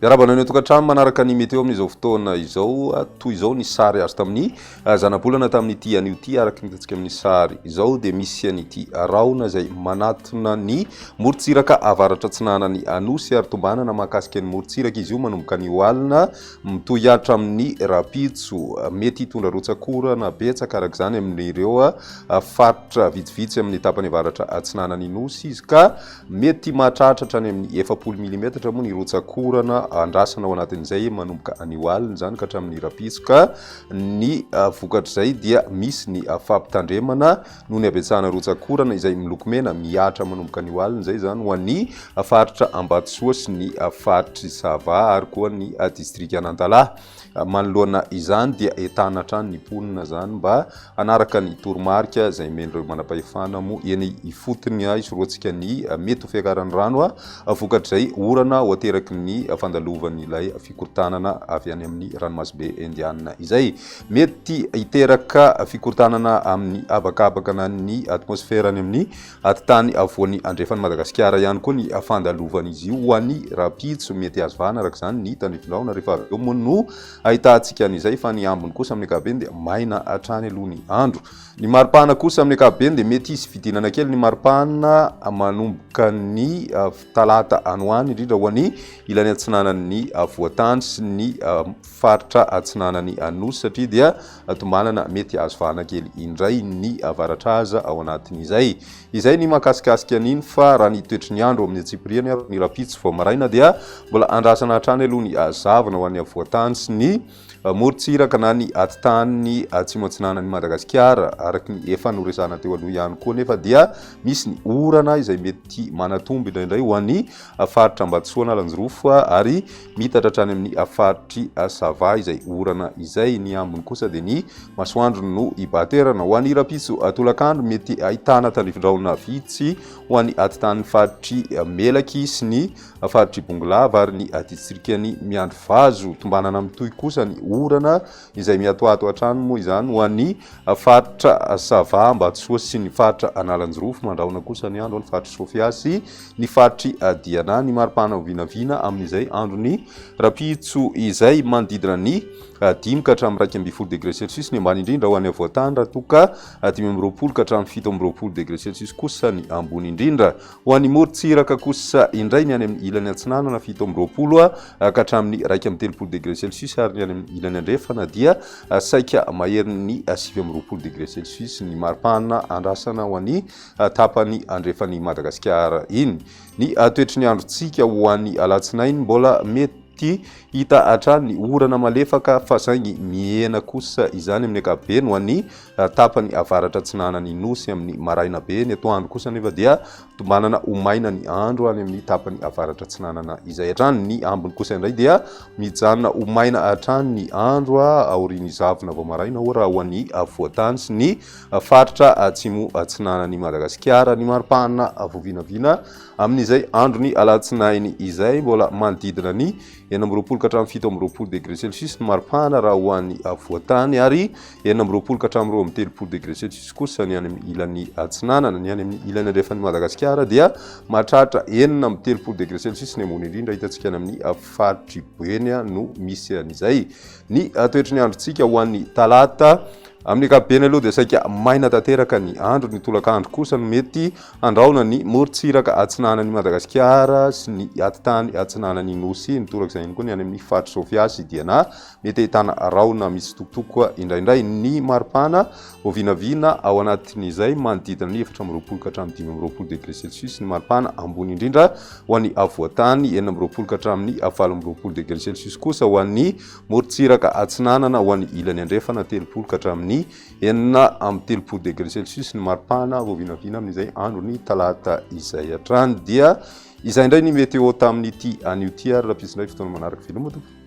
Iarabana ny tokantrano manaraka ny meteo amin'izao fotoana izao toy izao ny sary azo tamin'ny zanabolana tamin'ity anio ty araka nitatsika amin'ny sary izao dia misy an'ity raona izay manatona ny morontsiraka avaratra atsinana ny anosy ary tombanana mahakasika ny morontsiraka izy io manomboka ny oalina mitoy atra amin'ny rapitso mety hitondra rotsakora na betsaka araka izany amin'ireo faritra vitsivitsy amin'ny tapany avaratra atsinana ny nosy izy ka mety mahatratratra any amin'ny 70 mm moa ny rotsakorana andrasana ao anatin'izay manomboka anioalina zany ka hatramin'ny rapitso ka ny vokatr'izay dia misy ny fampitandremana noho ny abetsahana rotsakorana izay miloko mena miatra manomboka anioalina zay zany ho an'ny faritra Ambatsoa sy ny faritry Sava ary koa ny distrika Anantalahy. Manoloana izany dia etana hatrany ny ponina zany mba anaraka ny toromarika izay men'ireo manam-pahefana moa eny ifotony isoroantsika ny mety ho fiakaran'ny rano vokatr'izay orana ho ateraky ny fandalovan'ilay fikorontanana avy any amin'ny ranomasimbe Indiana izay mety hiteraka fikorontanana amin'ny abakabakana ny atmosfera any amin'ny tany avoan'ny andrefan'ny Madagasikara ihany koa ny fandalovan'izy io ho an'ny rapitso mety azo vahana araka izany ny tandrifon-drahona rehefa avy eo moa no ahitantsika an'izay fa ny ambiny kosa amin'ny ankapobeny dia maina hatrany aloha ny andro. Ny maripana kosa amin'ny ankapobeny dia mety hisy fidinana kely ny maripana manomboka ny talata anoany indrindra ho an'ny ilany atsinanan'ny voatany sy ny faritra atsinanan'ny anosy satria dia tombanana mety azo vahana kely indray ny avaratraza ao anatin'izay. Izay ny mahakasikasika an'iny fa raha ny toetry ny andro amin'ny atsipiriany ny rapitso vao maraina dia mbola andrasana hatrany aloha ny zavana ho an'ny voatany sy ny morontsiraka na ny atitany atsimo atsinanan'ny Madagasikara araky ny efa noresana teo aloha ihany koa nefa dia misy ny orana izay mety manatombo indraindray ho an'ny faritra Ambatsoa na Lanjirofo ary mitatra hatrany amin'ny faritry Sava izay orana izay. Ny ambiny kosa dia ny masoandro no ibaterana ho an'ny rapitso tolakandro mety ahitana tandrifon-drahona vitsy ho an'ny atitan'ny faritry Melaky sy ny faritry Bongolava ary ny distrikany Miandrovazo tombanana mitoy kosa ny orana izay miatoato hatrany moa izany ho an'ny faritra Sava Ambatsoa sy ny faritra Analanjirofo mandrahona kosa ny andro ny faritra Sofia sy ny faritry Diana. Ny maripana ho vinavina amin'izay andro ny rapitso izay manodidina ny 5 ka hatramin'ny 2.20 degré celsius ny ambany indrindra ho an'ny avoatany raha toka 5.20 ka hatramin'ny 7.20 degré celsius kosa ny ambony indrindra. Ho an'ny morontsiraka kosa indray ny any amin'ny ilany atsinana na 7.20 ka hatramin'ny 2.30 degré celsius ary ny any amin'ny ilany andrefana dia saika mahery ny 7.20 degré celsius ny maripana andrasana ho an'ny tapany andrefan'ny Madagasikara iny. Ny toetry ny androntsika ho an'ny alatsinainy mbola mety hita hatrany ny orana malefaka fa saingy miena kosa izany amin'ny ankapobeny ho an'ny tapany avaratra atsinanan'ny nosy amin'ny maraina be. Ny atoandro kosa nefa dia tombanana ho maina ny andro any amin'ny tapany avaratra atsinanana izay hatrany. Ny ambiny kosa indray dia mijanona ho maina hatrany ny andro aorian'ny zavona vao maraina raha ho an'ny voatany sy ny faritra atsimo atsinanan'ny Madagasikara. Ny maripana voavinavina amin'izay andro ny alatsinainy izay mbola manodidina ny 9.20 ka hatramin'ny 7.20 degré celsius ny maripana raha ho an'ny voatany ary 9.20 ka hatramin'ny 2.30 degré celsius kosa ny any amin'ny ilany atsinanana. Ny any amin'ny ilany andrefan'ny Madagasikara dia mahatratra 9.30 degré celsius ny ambony indrindra hitantsika any amin'ny faritry Boeny no misy an'izay. Ny toetry ny androntsika ho an'ny talata amin'ny ankapobeny aloha dia saika maina tanteraka ny andro. Ny tolakandro kosa no mety andraona ny morontsiraka atsinanan'ny Madagasikara sy ny atitany atsinanan'ny nosy ny torak'izay ihany koa ny any amin'ny faritra Sofia sy Diana mety ahitana raona misy tokotoko indraindray. Ny maripana ho vinavina ao anatin'izay manodidina ny 4.20 ka hatramin'ny 5.20 degré celsius ny maripana ambony indrindra ho an'ny avoatany 9.20 ka hatramin'ny 8.20 degré celsius kosa ho an'ny morontsiraka atsinanana ho an'ny ilany andrefana 3.0 ka hatramin'ny 9.30 degré celsius ny maripana vao vinavina amin'izay andro ny talata izay hatrany. Dia izay indray ny meteo tamin'ity anio ty ary raha pisindray fotoana manaraka filma tompoko.